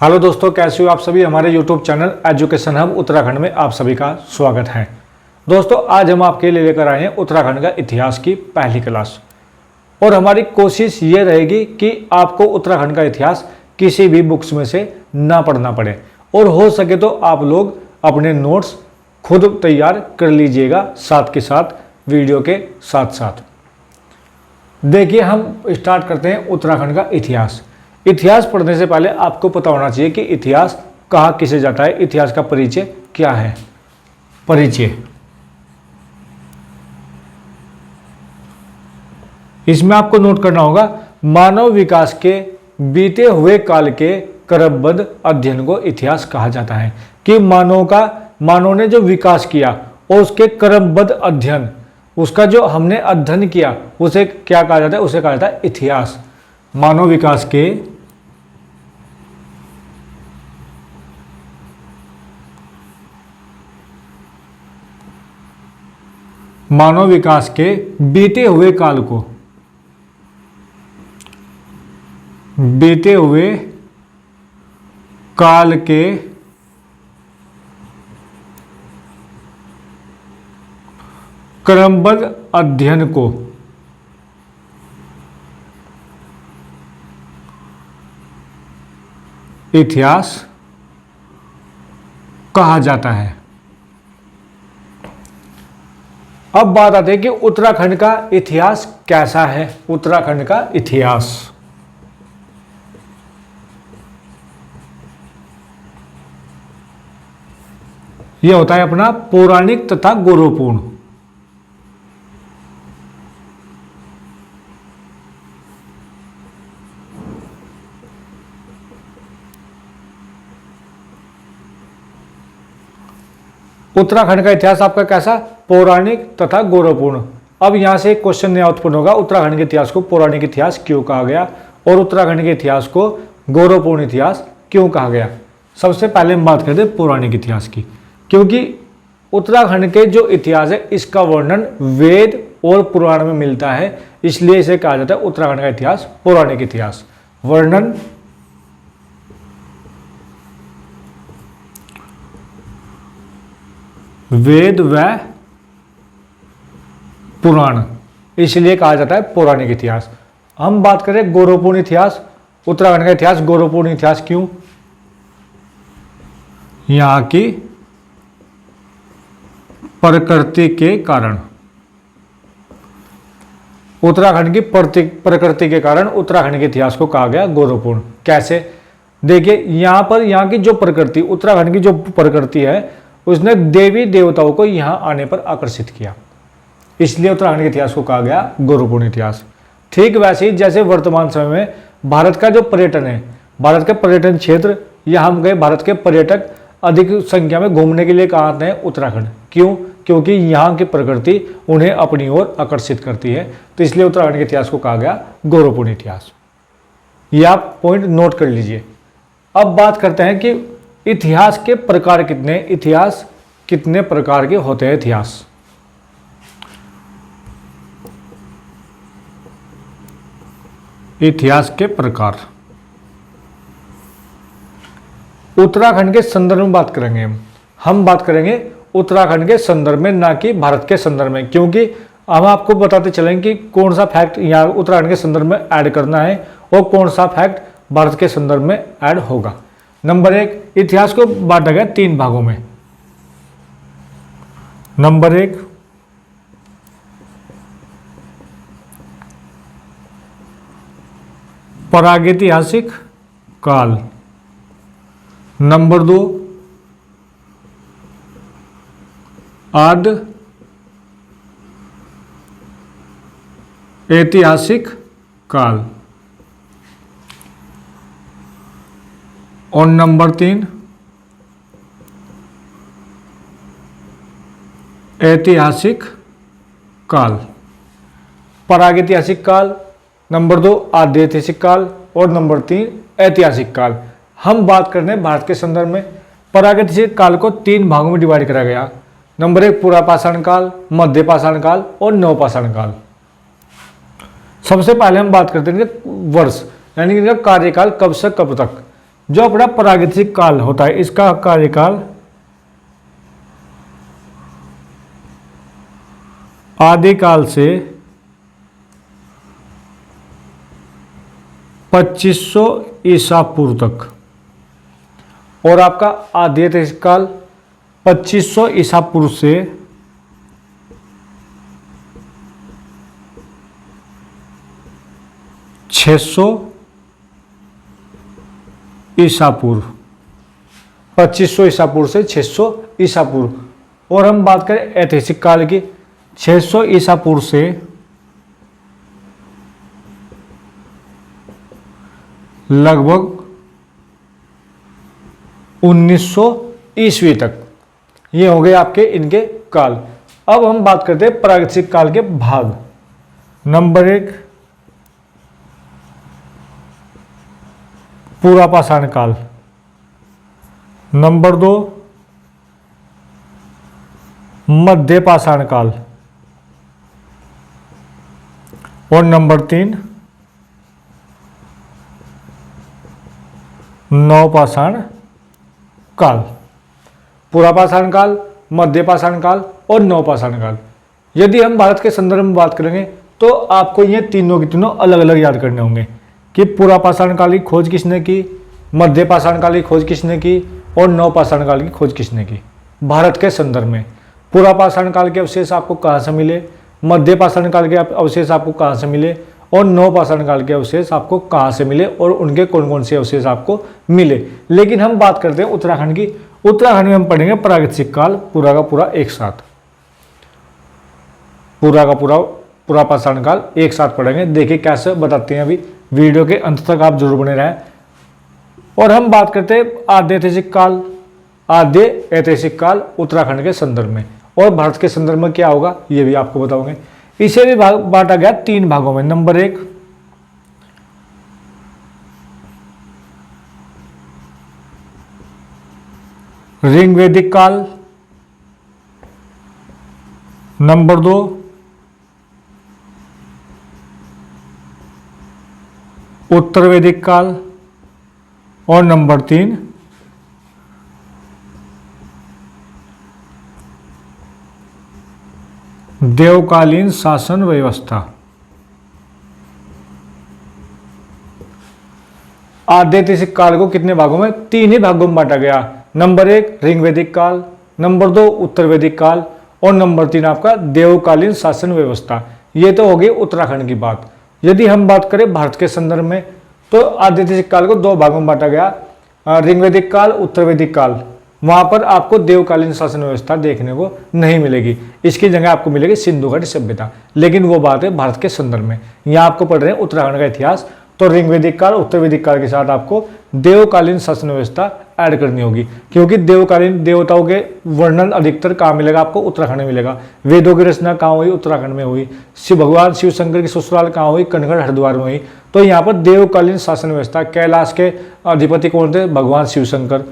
Hello दोस्तों, कैसे हो आप सभी। हमारे YouTube channel education hub Uttarakhand में आप सभी का स्वागत है। दोस्तों, आज हम आपके लिए लेकर आए हैं उत्तराखंड का इतिहास की पहली क्लास और हमारी कोशिश ये रहेगी कि आपको उत्तराखंड का इतिहास किसी भी बुक्स में से ना पढ़ना पड़े और हो सके तो आप लोग अपने नोट्स खुद तैयार कर लीजिएगा, साथ के साथ वीडियो के साथ साथ। देखिए, हम स्टार्ट करते हैं उत्तराखंड का इतिहास। इतिहास पढ़ने से पहले आपको पता होना चाहिए कि इतिहास कहाँ किसे जाता है, इतिहास का परिचय क्या है। परिचय इसमें आपको नोट करना होगा, मानव विकास के बीते हुए काल के क्रमबद्ध अध्ययन को इतिहास कहा जाता है। कि मानव ने जो विकास किया और उसके क्रमबद्ध अध्ययन, उसका जो हमने अध्ययन किया, उसे क्या कहा जाता है? उसे कहा जाता है इतिहास। मानव विकास के बीते हुए काल को, बीते हुए काल के क्रमबद्ध अध्ययन को इतिहास कहा जाता है। अब बात आती है कि उत्तराखंड का इतिहास कैसा है। उत्तराखंड का इतिहास यह होता है अपना पौराणिक तथा गौरवपूर्ण। उत्तराखंड का इतिहास आपका कैसा? पौराणिक तथा गौरवपूर्ण। अब यहां से एक क्वेश्चन नया उत्पन्न होगा, उत्तराखंड के इतिहास को पौराणिक इतिहास क्यों कहा गया और उत्तराखंड के इतिहास को गौरवपूर्ण इतिहास क्यों कहा गया। सबसे पहले हम बात करते हैं पौराणिक इतिहास की, क्योंकि उत्तराखंड के जो इतिहास है इसका वर्णन वेद और पुराण में मिलता है, इसलिए इसे कहा जाता है उत्तराखंड का इतिहास पौराणिक इतिहास। वर्णन वेद व पुराण, इसलिए कहा जाता है पौराणिक इतिहास। हम बात करें गौरवपूर्ण इतिहास। उत्तराखंड का इतिहास गौरवपूर्ण इतिहास क्यों? यहां की प्रकृति के कारण। उत्तराखंड की प्रकृति के कारण उत्तराखंड के इतिहास को कहा गया गौरवपूर्ण। कैसे? देखिए, यहाँ की जो प्रकृति, उत्तराखंड की जो प्रकृति है, उसने देवी देवताओं को यहां आने पर आकर्षित किया, इसलिए उत्तराखंड के इतिहास को कहा गया गौरवपूर्ण इतिहास। ठीक वैसे ही जैसे वर्तमान समय में भारत का जो पर्यटन है, भारत के पर्यटन क्षेत्र, यहाँ हम गए, भारत के पर्यटक अधिक संख्या में घूमने के लिए कहाँ आते हैं? उत्तराखंड। क्यों? क्योंकि यहाँ की प्रकृति उन्हें अपनी ओर आकर्षित करती है, तो इसलिए उत्तराखंड के इतिहास को कहा गया गौरवपूर्ण इतिहास। ये आप पॉइंट नोट कर लीजिए। अब बात करते हैं कि इतिहास के प्रकार कितने, इतिहास कितने प्रकार के होते हैं। इतिहास के प्रकार उत्तराखंड के संदर्भ में बात करेंगे। हम बात करेंगे उत्तराखंड के संदर्भ में, ना कि भारत के संदर्भ में, क्योंकि हम आपको बताते चलेंगे कि कौन सा फैक्ट यहाँ उत्तराखंड के संदर्भ में ऐड करना है और कौन सा फैक्ट भारत के संदर्भ में ऐड होगा। नंबर 1, इतिहास को बांटा गया 3 भागों में। नंबर 1, प्रागैतिहासिक काल। नंबर 2, आद ऐतिहासिक काल। और नंबर 3, ऐतिहासिक काल। प्रागैतिहासिक काल, नंबर 2 आद्य ऐतिहासिक काल और नंबर 3 ऐतिहासिक काल। हम बात कर रहे हैं भारत के संदर्भ में। प्रागैतिहासिक काल को 3 भागों में डिवाइड करा गया। नंबर 1 पुरापाषाण काल, मध्य पाषाण काल और नवपाषाण काल। सबसे पहले हम बात करते हैं वर्ष, यानी कि कार्यकाल कब से कब तक। जो अपना प्रागैतिहासिक काल होता है इसका कार्यकाल आदिकाल से 2500 ईसा पूर्व तक, और आपका आद्यैतिहासिक काल 2500 ईसा पूर्व से 600 ईसा पूर्व, 2500 ईसा पूर्व से 600 ईसा पूर्व। और हम बात करें ऐतिहासिक काल की, 600 ईसा पूर्व से लगभग 1900 ईस्वी तक, ये हो गए आपके इनके काल। अब हम बात करते हैं प्रागैतिहासिक काल के भाग। नंबर 1 पुरापाषाण काल, नंबर 2 मध्यपाषाण काल, और नंबर 3 नवपाषाण काल। पुरापाषाण काल, मध्यपाषाण काल और नवपाषाण काल। यदि हम भारत के संदर्भ में बात करेंगे तो आपको ये तीनों की तीनों अलग अलग याद करने होंगे कि पुरापाषाण काल की खोज किसने की, मध्यपाषाण काल की खोज किसने की और नवपाषाण काल की खोज किसने की। भारत के संदर्भ में पुरापाषाण काल के अवशेष आपको कहाँ से मिले, मध्यपाषाण काल के अवशेष आपको कहाँ से मिले और नवपाषाण काल के अवशेष आपको कहाँ से मिले और उनके कौन कौन से अवशेष आपको मिले। लेकिन हम बात करते हैं उत्तराखंड की। उत्तराखंड में हम पढ़ेंगे प्रागैतिहासिक काल पूरा का पूरा एक साथ, पूरा का पूरा पुरापाषाण काल एक साथ पढ़ेंगे। देखिए कैसे बताते हैं, अभी वीडियो के अंत तक आप जरूर बने रहें। और हम बात करते हैं आद्य ऐतिहासिक काल, आद्य ऐतिहासिक काल उत्तराखंड के संदर्भ में, और भारत के संदर्भ में क्या होगा ये भी आपको बताओगे। इसे भी बांटा गया 3 भागों में। नंबर 1 ऋग्वैदिक काल, नंबर 2 उत्तर वैदिक काल, और नंबर 3 देवकालीन शासन व्यवस्था। आद्य ऐतिहासिक काल को कितने भागों में, 3 ही भागों में बांटा गया। नंबर 1 ऋग्वैदिक काल, नंबर 2 उत्तर वैदिक काल, और नंबर 3 आपका देवकालीन शासन व्यवस्था। ये तो हो गई उत्तराखंड की बात। यदि हम बात करें भारत के संदर्भ में तो आद्य ऐतिहासिक काल को 2 भागों में बांटा गया, ऋग्वैदिक काल, उत्तर वैदिक काल। वहां पर आपको देवकालीन शासन व्यवस्था देखने को नहीं मिलेगी, इसकी जगह आपको मिलेगी सिंधु घाटी सभ्यता। लेकिन वो बात है भारत के संदर्भ में। यहाँ आपको पढ़ रहे हैं उत्तराखंड का इतिहास, तो ऋग्वैदिक काल, उत्तर वैदिक काल के साथ आपको देवकालीन शासन व्यवस्था ऐड करनी होगी, क्योंकि देवकालीन देवताओं के वर्णन अधिकतर कहाँ मिलेगा आपको, उत्तराखंड में मिलेगा। वेदों की रचना कहाँ हुई, उत्तराखंड में हुई। भगवान शिव शंकर की ससुराल कहाँ हुई, कनगढ़ हरिद्वार में हुई। तो यहाँ पर देवकालीन शासन व्यवस्था, कैलाश के अधिपति कौन थे, भगवान शिव शंकर।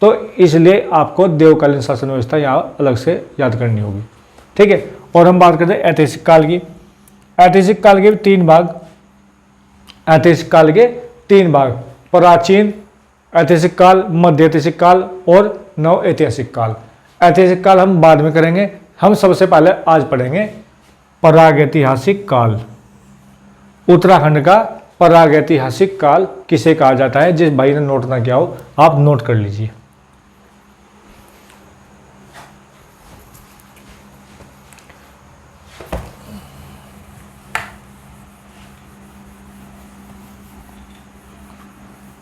तो इसलिए आपको देवकालीन शासन व्यवस्था यहाँ अलग से याद करनी होगी, ठीक है। और हम बात करते हैं ऐतिहासिक काल की। ऐतिहासिक काल के 3 भाग, ऐतिहासिक काल के 3 भाग, प्राचीन ऐतिहासिक काल, मध्य ऐतिहासिक काल और नव ऐतिहासिक काल। ऐतिहासिक काल हम बाद में करेंगे, हम सबसे पहले आज पढ़ेंगे प्रागैतिहासिक काल। उत्तराखंड का प्रागैतिहासिक काल किसे कहा जाता है, जिस भाई ने नोट ना किया हो आप नोट कर लीजिए।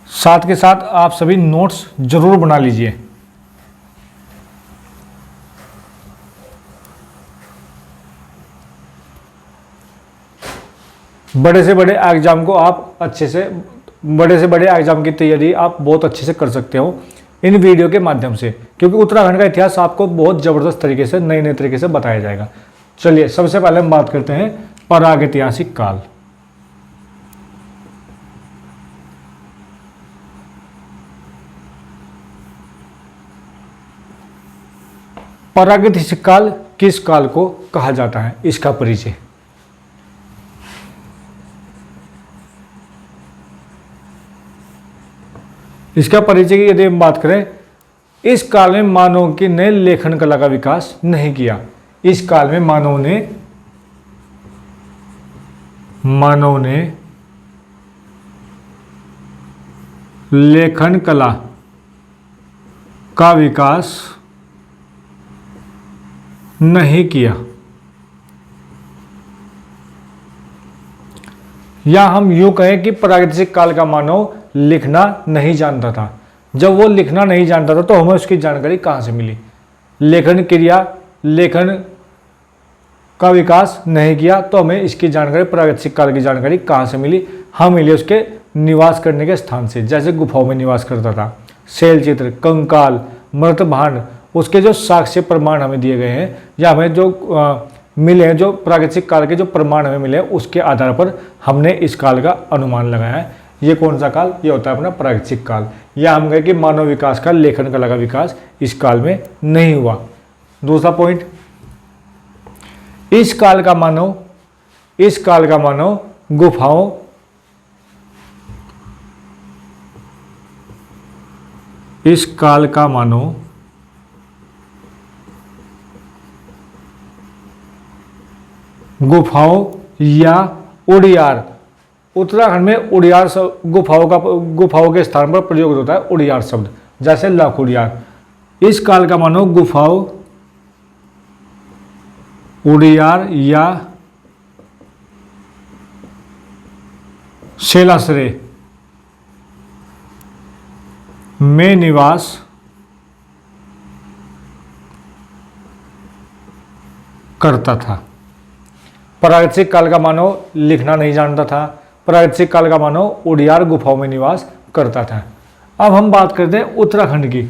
साथ के साथ आप सभी नोट्स जरूर बना लीजिए। बड़े से बड़े एग्जाम को आप अच्छे से, बड़े से बड़े एग्जाम की तैयारी आप बहुत अच्छे से कर सकते हो इन वीडियो के माध्यम से, क्योंकि उत्तराखंड का इतिहास आपको बहुत ज़बरदस्त तरीके से, नए नए तरीके से बताया जाएगा। चलिए सबसे पहले हम बात करते हैं प्रागैतिहासिक काल। प्रागैतिहासिक काल किस काल को कहा जाता है, इसका परिचय। इसका परिचय की यदि हम बात करें, इस काल में मानव की ने लेखन कला का विकास नहीं किया। इस काल में मानव ने लेखन कला का विकास नहीं किया, या हम यूं कहें कि प्रागैतिहासिक काल का मानव लिखना नहीं जानता था। जब वो लिखना नहीं जानता था तो हमें उसकी जानकारी कहाँ से मिली? लेखन क्रिया, लेखन का विकास नहीं किया तो हमें इसकी जानकारी, प्रागैतिहासिक काल की जानकारी कहाँ से मिली? हम मिली उसके निवास करने के स्थान से। जैसे गुफाओं में निवास करता था, शैल चित्र, कंकाल, मृत भांड, उसके जो साक्ष्य प्रमाण हमें दिए गए हैं या हमें जो मिले हैं, जो प्रागैतिहासिक काल के जो प्रमाण हमें मिले हैं, उसके आधार पर हमने इस काल का अनुमान लगाया है। ये कौन सा काल? ये होता है अपना प्रागैतिहासिक काल। या हम कहें कि मानव विकास का, लेखन कला का विकास इस काल में नहीं हुआ। दूसरा पॉइंट, इस काल का मानव गुफाओं इस काल का मानव गुफाओं या उड़ियार, उत्तराखंड में उड़ियार गुफाओं के स्थान पर प्रयोग होता है उड़ियार शब्द, जैसे लाखोड़ियार। इस काल का मानव गुफाओं, उड़ियार या शैलाश्रय में निवास करता था। प्रागैतिहासिक काल का मानव लिखना नहीं जानता था। प्रागैतिहासिक काल का मानव उड़ियार गुफाओं में निवास करता था। अब हम बात करते हैं उत्तराखंड की।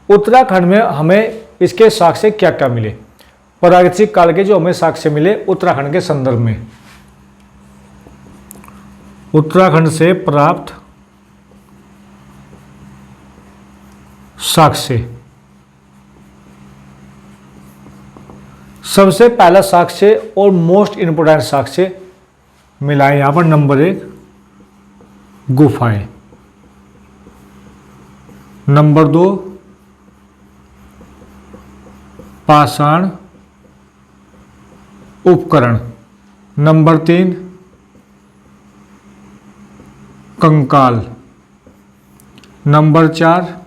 उत्तराखंड में हमें इसके साक्ष्य क्या क्या मिले? प्रागैतिहासिक काल के जो हमें साक्ष्य मिले उत्तराखंड के संदर्भ में, उत्तराखंड से प्राप्त साक्ष्य, सबसे पहला साक्ष्य और मोस्ट इंपोर्टेंट साक्ष्य मिला है यहां पर। नंबर 1 गुफाएं, नंबर 2 पाषाण उपकरण, नंबर 3 कंकाल, नंबर 4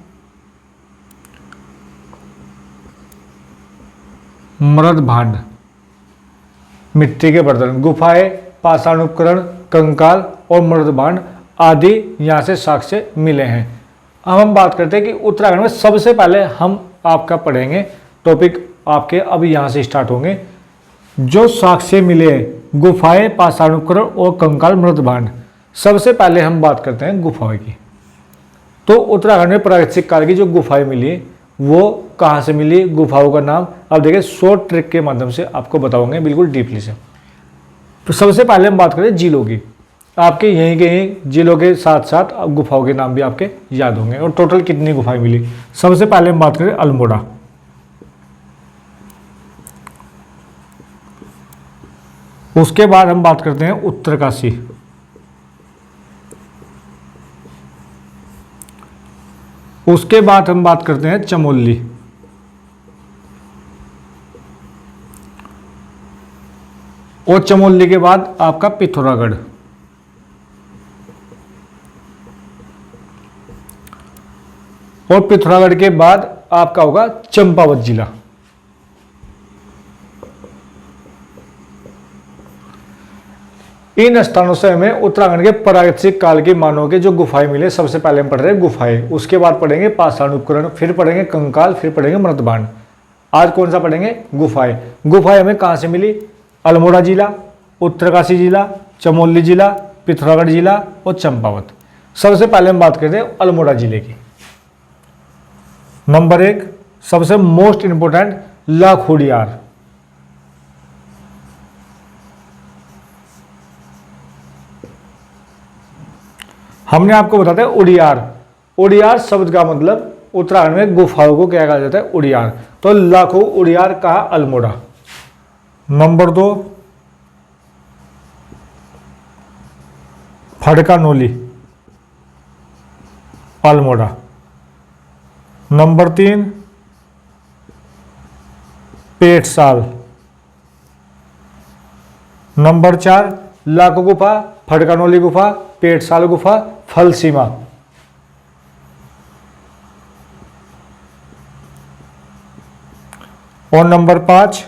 मृद भांड, मिट्टी के बर्तन। गुफाएं, पाषाण उपकरण, कंकाल और मृद भांड आदि यहाँ से साक्ष्य मिले हैं। अब हम बात करते हैं कि उत्तराखंड में सबसे पहले हम आपका पढ़ेंगे टॉपिक आपके अब यहाँ से स्टार्ट होंगे। जो साक्ष्य मिले गुफाएं, पाषाण उपकरण और कंकाल, मृद भांड। सबसे पहले हम बात करते हैं गुफाओं की। तो उत्तराखंड में प्रागैतिहासिक काल की जो गुफाएं मिली वो कहाँ से मिली, गुफाओं का नाम अब देखिए शॉर्ट ट्रिक के माध्यम से आपको बताऊंगे बिल्कुल डीपली से। तो सबसे पहले हम बात करें जिलों की। आपके यहीं के यहीं जिलों के साथ साथ गुफाओं के नाम भी आपके याद होंगे और टोटल कितनी गुफाएं मिली। सबसे पहले हम बात करें अल्मोड़ा। उसके बाद हम बात करते हैं उत्तरकाशी, उसके बाद हम बात करते हैं चमोली, और चमोली के बाद आपका पिथौरागढ़, और पिथौरागढ़ के बाद आपका होगा चंपावत जिला। इन स्थानों से हमें उत्तराखंड के प्रागैतिहासिक काल के मानव के जो गुफाएं मिले, सबसे पहले हम पढ़ रहे हैं गुफाएं, उसके बाद पढ़ेंगे पाषाण उपकरण, फिर पढ़ेंगे कंकाल, फिर पढ़ेंगे मृद भांड। आज कौन सा पढ़ेंगे? गुफाएं। गुफाएं हमें कहां से मिली? अल्मोड़ा जिला, उत्तरकाशी जिला, चमोली जिला, पिथौरागढ़ जिला और चंपावत। सबसे पहले हम बात करते हैं अल्मोड़ा जिले की। नंबर 1 सबसे मोस्ट इंपोर्टेंट लाखोड़ियार। हमने आपको बताया था उड़ियार। उड़ियार शब्द का मतलब उत्तराखंड में गुफाओं को क्या कहा जाता है? उड़ियार। तो लाखों उड़ियार कहा अल्मोड़ा। नंबर 2 फड़का नोली अल्मोड़ा। नंबर 3 पेटसाल। नंबर 4 लाखो गुफा, फड़कानोली गुफा, पेटसाल गुफा, फलसीमा। और नंबर 5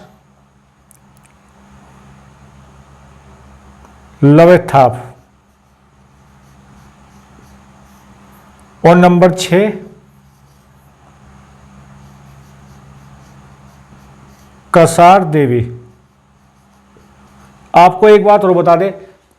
लवेथाप। और नंबर 6 कसार देवी। आपको एक बात और बता दें,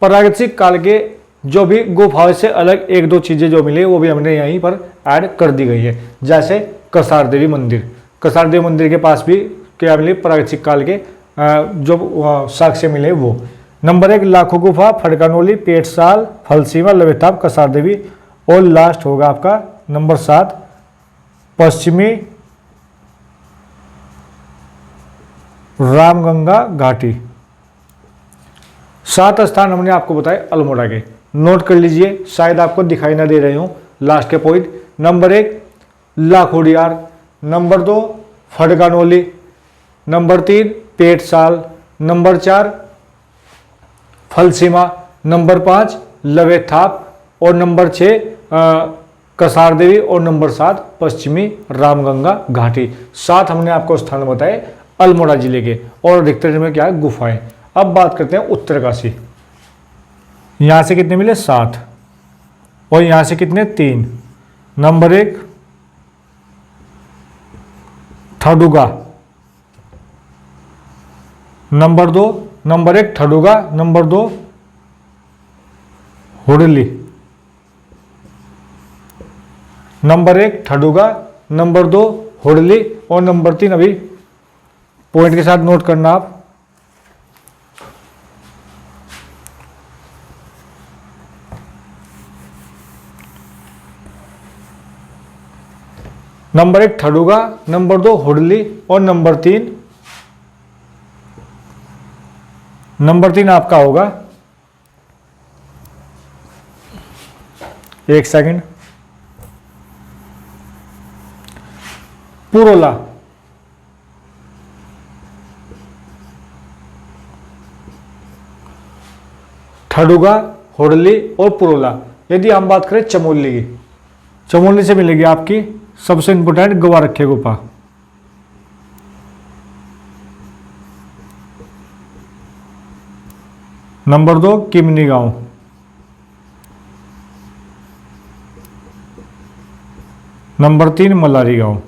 प्रागैतिक काल के जो भी गुफाओं से अलग एक दो चीजें जो मिली वो भी हमने यहीं पर ऐड कर दी गई है। जैसे कसार देवी मंदिर, कसार देवी मंदिर के पास भी क्या मिले, प्रागैतिक काल के जो साक्ष्य मिले वो। नंबर 1 लाखो गुफा, फड़कानोली, पेटसाल, फलसीमा, लवेथाप, कसार देवी। और लास्ट होगा आपका नंबर 7 पश्चिमी रामगंगा घाटी। 7 स्थान हमने आपको बताए अल्मोड़ा के। नोट कर लीजिए, शायद आपको दिखाई ना दे रहे हो लास्ट के पॉइंट। नंबर 1 लाखोडियार, नंबर 2 फड़कानोली, नंबर 3 पेटसाल, नंबर 4 फलसीमा, नंबर 5 लवेथाप, और नंबर 6 कसार देवी, और नंबर 7 पश्चिमी रामगंगा घाटी। 7 हमने आपको स्थान बताए अल्मोड़ा जिले के, और अधिकतर में क्या है गुफाएं। अब बात करते हैं उत्तरकाशी। यहां से कितने मिले 7, और यहां से कितने 3। नंबर 1 ठडुगा, नंबर 1 ठडुगा, नंबर 2 हुडली। नंबर 1 ठडुगा, नंबर 2 हुडली, और नंबर 3 अभी पॉइंट के साथ नोट करना आप। नंबर 1 ठडुगा, नंबर 2 हुडली, और नंबर 3 आपका होगा, एक सेकंड, पुरोला। ठडुगा, हुडली और पुरोला। यदि हम बात करें चमोली की, चमोली से मिलेगी आपकी सबसे इंपोर्टेंट गवारखे गुफा। नंबर 2 किमनी गांव, नंबर 3 मलारी गांव,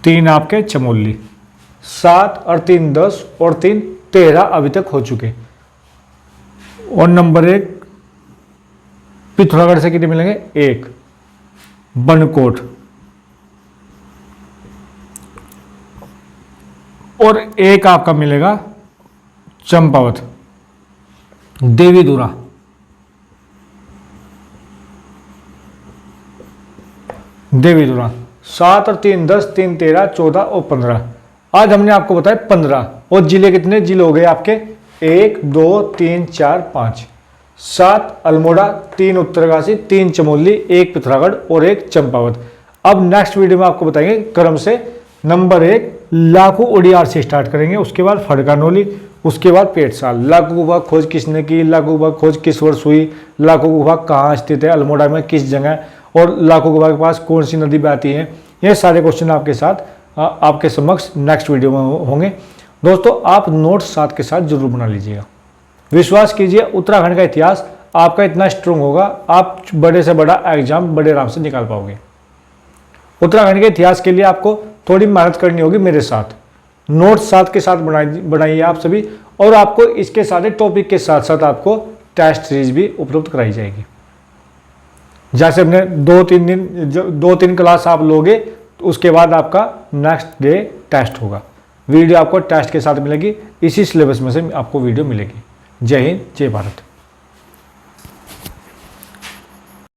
3 आपके चमोली। 7 और 3 10 और 3 13 अभी तक हो चुके। और नंबर 1 पिथौरागढ़ से कितने मिलेंगे 1 बनकोट, और 1 आपका मिलेगा चंपावत देवीधुरा। देवीधुरा 7 और 3 10, 3 13, 14 और 15। आज हमने आपको बताया 15। और जिले कितने जिले हो गए आपके 1 2 3 4 5। 7 अल्मोड़ा, 3 उत्तरकाशी, 3 चमोली, 1 पिथौरागढ़ और 1 चंपावत। अब नेक्स्ट वीडियो में आपको बताएंगे क्रम से। नंबर 1 लाखो उड़ियार से स्टार्ट करेंगे, उसके बाद फड़कानोली, उसके बाद पेटसाल। लाखो गुफा खोज किसने की, लाखो गुफा खोज किस वर्ष हुई, लाखो गुफा कहाँ स्थित है अल्मोड़ा में किस जगह, और लाखो गुफा के पास कौन सी नदी बहती है। ये सारे क्वेश्चन आपके साथ आपके समक्ष नेक्स्ट वीडियो में होंगे। दोस्तों आप नोट्स साथ के साथ जरूर बना लीजिएगा। विश्वास कीजिए उत्तराखंड का इतिहास आपका इतना स्ट्रांग होगा, आप बड़े से बड़ा एग्जाम बड़े आराम से निकाल पाओगे। उत्तराखंड के इतिहास के लिए आपको थोड़ी मेहनत करनी होगी मेरे साथ। नोट्स साथ के साथ बनाइए आप सभी, और आपको इसके सारे टॉपिक के साथ साथ आपको टेस्ट सीरीज भी उपलब्ध कराई जाएगी। जैसे हमने 2-3 क्लास आप लोगे तो उसके बाद आपका नेक्स्ट डे टेस्ट होगा। वीडियो आपको टेस्ट के साथ मिलेगी, इसी सिलेबस में से आपको वीडियो मिलेगी। जय हिंद, जय भारत।